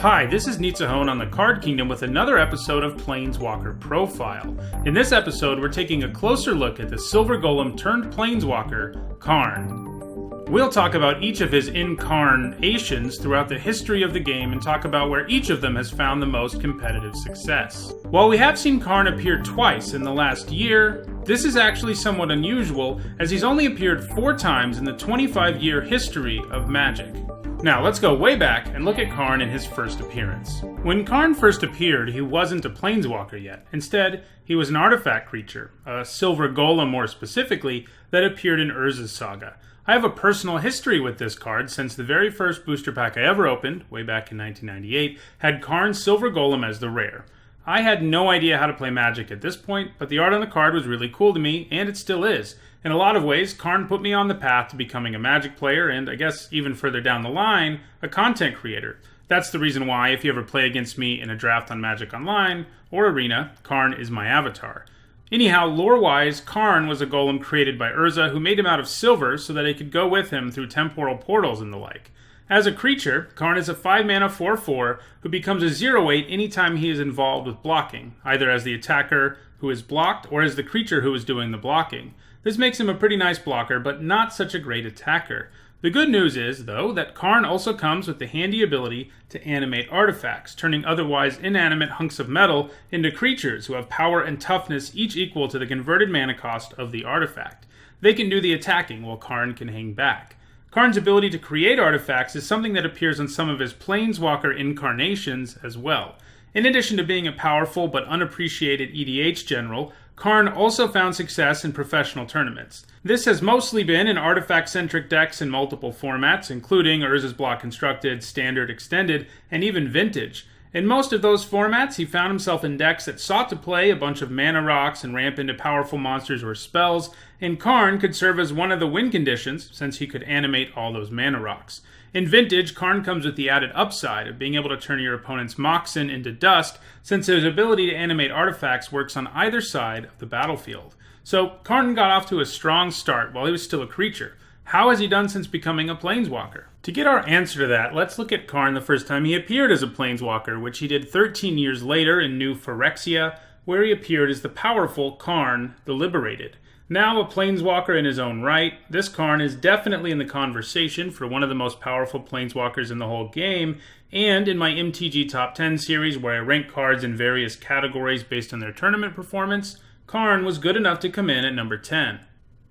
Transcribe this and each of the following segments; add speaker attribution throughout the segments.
Speaker 1: Hi, this is Nizzahon on the Card Kingdom with another episode of Planeswalker Profile. In this episode, we're taking a closer look at the Silver Golem turned Planeswalker, Karn. We'll talk about each of his incarnations throughout the history of the game and talk about where each of them has found the most competitive success. While we have seen Karn appear twice in the last year, this is actually somewhat unusual as he's only appeared 4 times in the 25-year history of Magic. Now, let's go way back and look at Karn in his first appearance. When Karn first appeared, he wasn't a Planeswalker yet. Instead, he was an artifact creature, a Silver Golem more specifically, that appeared in Urza's saga. I have a personal history with this card since the very first booster pack I ever opened, way back in 1998, had Karn's Silver Golem as the rare. I had no idea how to play Magic at this point, but the art on the card was really cool to me, and it still is. In a lot of ways, Karn put me on the path to becoming a Magic player, and I guess even further down the line, a content creator. That's the reason why, if you ever play against me in a draft on Magic Online or Arena, Karn is my avatar. Anyhow, lore-wise, Karn was a golem created by Urza who made him out of silver so that he could go with him through temporal portals and the like. As a creature, Karn is a 5-mana 4/4 who becomes a 0/8 anytime he is involved with blocking, either as the attacker who is blocked or as the creature who is doing the blocking. This makes him a pretty nice blocker, but not such a great attacker. The good news is, though, that Karn also comes with the handy ability to animate artifacts, turning otherwise inanimate hunks of metal into creatures who have power and toughness each equal to the converted mana cost of the artifact. They can do the attacking, while Karn can hang back. Karn's ability to create artifacts is something that appears on some of his Planeswalker incarnations as well. In addition to being a powerful but unappreciated EDH general, Karn also found success in professional tournaments. This has mostly been in artifact-centric decks in multiple formats, including Urza's Block Constructed, Standard, Extended, and even Vintage. In most of those formats, he found himself in decks that sought to play a bunch of mana rocks and ramp into powerful monsters or spells, and Karn could serve as one of the win conditions, since he could animate all those mana rocks. In Vintage, Karn comes with the added upside of being able to turn your opponent's Moxen into dust, since his ability to animate artifacts works on either side of the battlefield. So, Karn got off to a strong start while he was still a creature. How has he done since becoming a Planeswalker? To get our answer to that, let's look at Karn the first time he appeared as a Planeswalker, which he did 13 years later in New Phyrexia, where he appeared as the powerful Karn Liberated. Now a Planeswalker in his own right, this Karn is definitely in the conversation for one of the most powerful Planeswalkers in the whole game, and in my MTG Top 10 series where I rank cards in various categories based on their tournament performance, Karn was good enough to come in at number 10.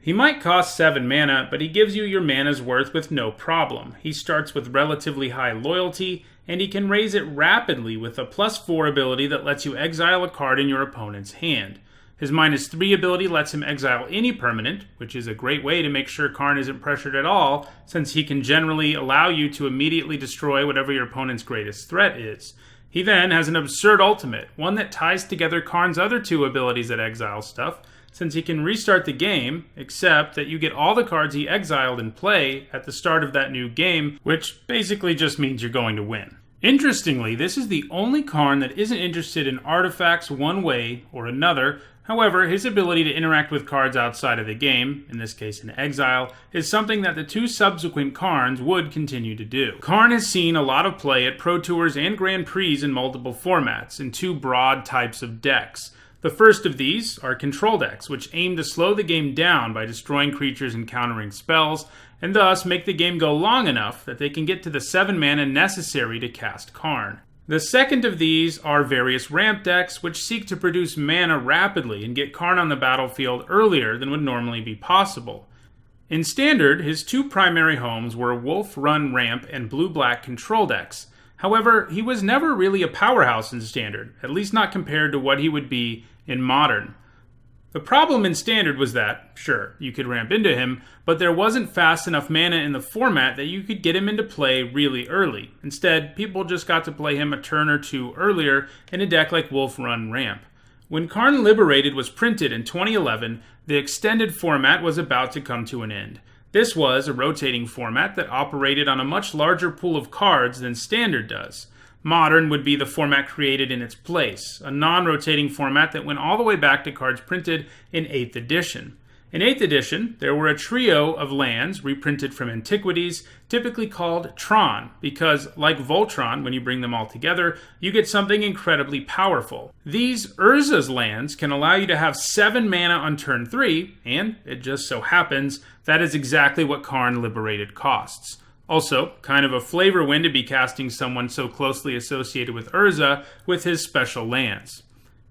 Speaker 1: He might cost 7 mana, but he gives you your mana's worth with no problem. He starts with relatively high loyalty, and he can raise it rapidly with a +4 ability that lets you exile a card in your opponent's hand. His -3 ability lets him exile any permanent, which is a great way to make sure Karn isn't pressured at all, since he can generally allow you to immediately destroy whatever your opponent's greatest threat is. He then has an absurd ultimate, one that ties together Karn's other 2 abilities that exile stuff, since he can restart the game, except that you get all the cards he exiled in play at the start of that new game, which basically just means you're going to win. Interestingly, this is the only Karn that isn't interested in artifacts one way or another. However, his ability to interact with cards outside of the game, in this case in exile, is something that the 2 subsequent Karns would continue to do. Karn has seen a lot of play at Pro Tours and Grand Prix in multiple formats, in 2 broad types of decks. The first of these are control decks, which aim to slow the game down by destroying creatures and countering spells, and thus make the game go long enough that they can get to the 7 mana necessary to cast Karn. The second of these are various ramp decks, which seek to produce mana rapidly and get Karn on the battlefield earlier than would normally be possible. In Standard, his 2 primary homes were Wolf Run Ramp and Blue-Black control decks. However, he was never really a powerhouse in Standard, at least not compared to what he would be in Modern. The problem in Standard was that, sure, you could ramp into him, but there wasn't fast enough mana in the format that you could get him into play really early. Instead, people just got to play him a turn or 2 earlier in a deck like Wolf Run Ramp. When Karn Liberated was printed in 2011, the extended format was about to come to an end. This was a rotating format that operated on a much larger pool of cards than Standard does. Modern would be the format created in its place, a non-rotating format that went all the way back to cards printed in 8th edition. In 8th edition, there were a trio of lands reprinted from Antiquities, typically called Tron, because, like Voltron, when you bring them all together, you get something incredibly powerful. These Urza's lands can allow you to have 7 mana on turn 3, and it just so happens that is exactly what Karn Liberated costs. Also, kind of a flavor win to be casting someone so closely associated with Urza with his special lands.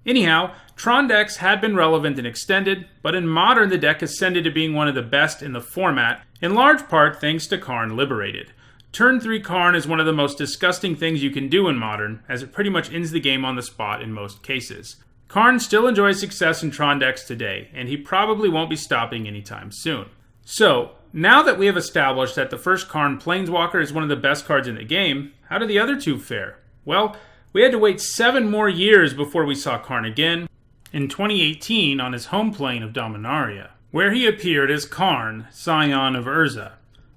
Speaker 1: Anyhow, Tron decks had been relevant in Extended, but in Modern the deck ascended to being one of the best in the format, in large part thanks to Karn Liberated. Turn 3 Karn is one of the most disgusting things you can do in Modern, as it pretty much ends the game on the spot in most cases. Karn still enjoys success in Tron decks today, and he probably won't be stopping anytime soon. So, now that we have established that the first Karn Planeswalker is one of the best cards in the game, how do the other two fare? Well, we had to wait 7 more years before we saw Karn again, in 2018 on his home plane of Dominaria, where he appeared as Karn, Scion of Urza.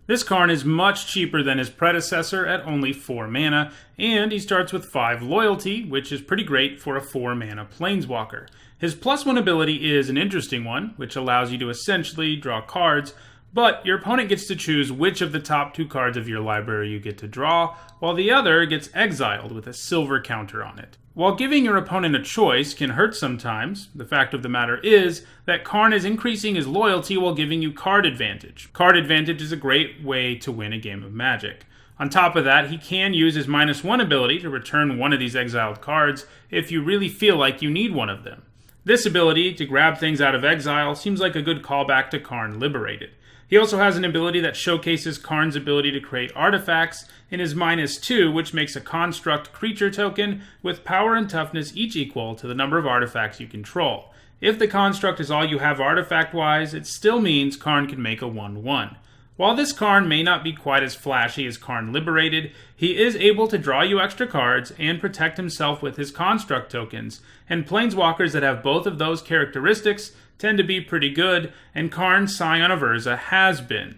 Speaker 1: This Karn is much cheaper than his predecessor at only 4 mana, and he starts with 5 loyalty, which is pretty great for a 4 mana Planeswalker. His +1 ability is an interesting one, which allows you to essentially draw cards, but your opponent gets to choose which of the top 2 cards of your library you get to draw, while the other gets exiled with a silver counter on it. While giving your opponent a choice can hurt sometimes, the fact of the matter is that Karn is increasing his loyalty while giving you card advantage. Card advantage is a great way to win a game of Magic. On top of that, he can use his -1 ability to return one of these exiled cards if you really feel like you need one of them. This ability to grab things out of exile seems like a good callback to Karn Liberated. He also has an ability that showcases Karn's ability to create artifacts in his -2, which makes a construct creature token with power and toughness each equal to the number of artifacts you control. If the construct is all you have artifact-wise, it still means Karn can make a 1/1. While this Karn may not be quite as flashy as Karn Liberated, he is able to draw you extra cards and protect himself with his construct tokens, and Planeswalkers that have both of those characteristics tend to be pretty good, and Karn, Scion of Urza, has been.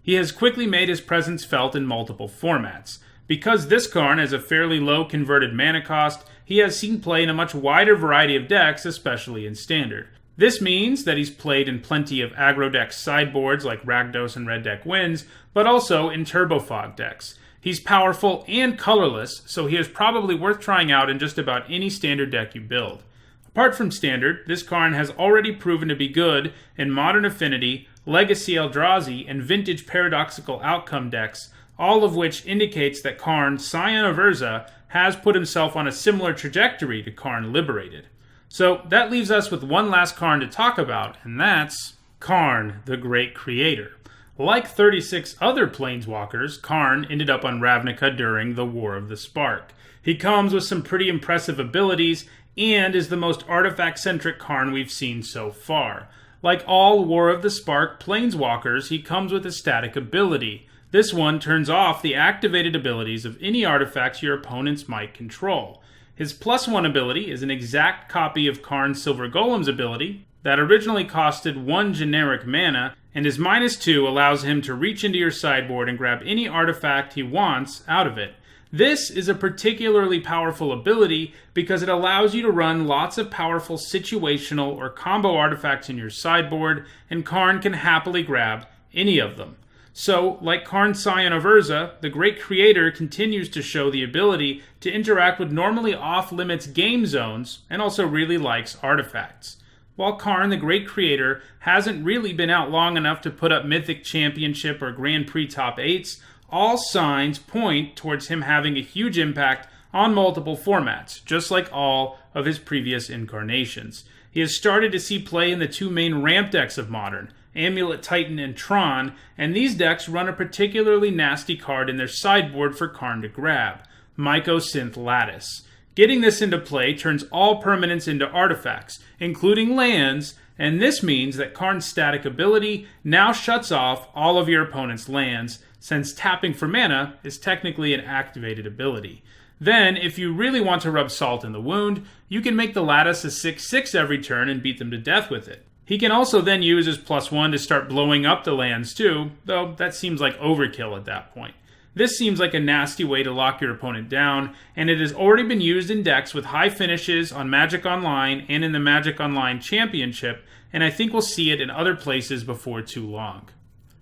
Speaker 1: He has quickly made his presence felt in multiple formats. Because this Karn has a fairly low converted mana cost, he has seen play in a much wider variety of decks, especially in Standard. This means that he's played in plenty of aggro deck sideboards like Rakdos and Red Deck Wins, but also in Turbofog decks. He's powerful and colorless, so he is probably worth trying out in just about any Standard deck you build. Apart from Standard, this Karn has already proven to be good in Modern Affinity, Legacy Eldrazi, and Vintage Paradoxical Outcome decks, all of which indicates that Karn, Scion of Urza, has put himself on a similar trajectory to Karn Liberated. So that leaves us with one last Karn to talk about, and that's Karn, the Great Creator. Like 36 other Planeswalkers, Karn ended up on Ravnica during the War of the Spark. He comes with some pretty impressive abilities, and is the most artifact-centric Karn we've seen so far. Like all War of the Spark Planeswalkers, he comes with a static ability. This one turns off the activated abilities of any artifacts your opponents might control. His +1 ability is an exact copy of Karn Silver Golem's ability that originally costed 1 generic mana, and his -2 allows him to reach into your sideboard and grab any artifact he wants out of it. This is a particularly powerful ability because it allows you to run lots of powerful situational or combo artifacts in your sideboard, and Karn can happily grab any of them. So, like Karn Scion of Urza, the Great Creator continues to show the ability to interact with normally off-limits game zones, and also really likes artifacts. While Karn, the Great Creator, hasn't really been out long enough to put up Mythic Championship or Grand Prix top 8s, all signs point towards him having a huge impact on multiple formats, just like all of his previous incarnations. He has started to see play in the 2 main ramp decks of Modern, Amulet Titan and Tron, and these decks run a particularly nasty card in their sideboard for Karn to grab, Mycosynth Lattice. Getting this into play turns all permanents into artifacts, including lands, and this means that Karn's static ability now shuts off all of your opponent's lands, since tapping for mana is technically an activated ability. Then, if you really want to rub salt in the wound, you can make the Lattice a 6/6 every turn and beat them to death with it. He can also then use his +1 to start blowing up the lands too, though that seems like overkill at that point. This seems like a nasty way to lock your opponent down, and it has already been used in decks with high finishes on Magic Online and in the Magic Online Championship, and I think we'll see it in other places before too long.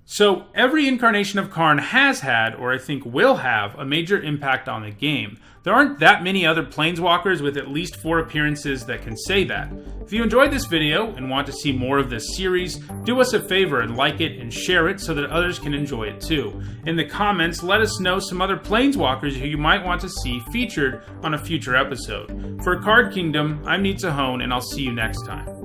Speaker 1: So, every incarnation of Karn has had, or I think will have, a major impact on the game. There aren't that many other Planeswalkers with at least 4 appearances that can say that. If you enjoyed this video and want to see more of this series, do us a favor and like it and share it so that others can enjoy it too. In the comments, let us know some other Planeswalkers who you might want to see featured on a future episode. For Card Kingdom, I'm Nizzahon, and I'll see you next time.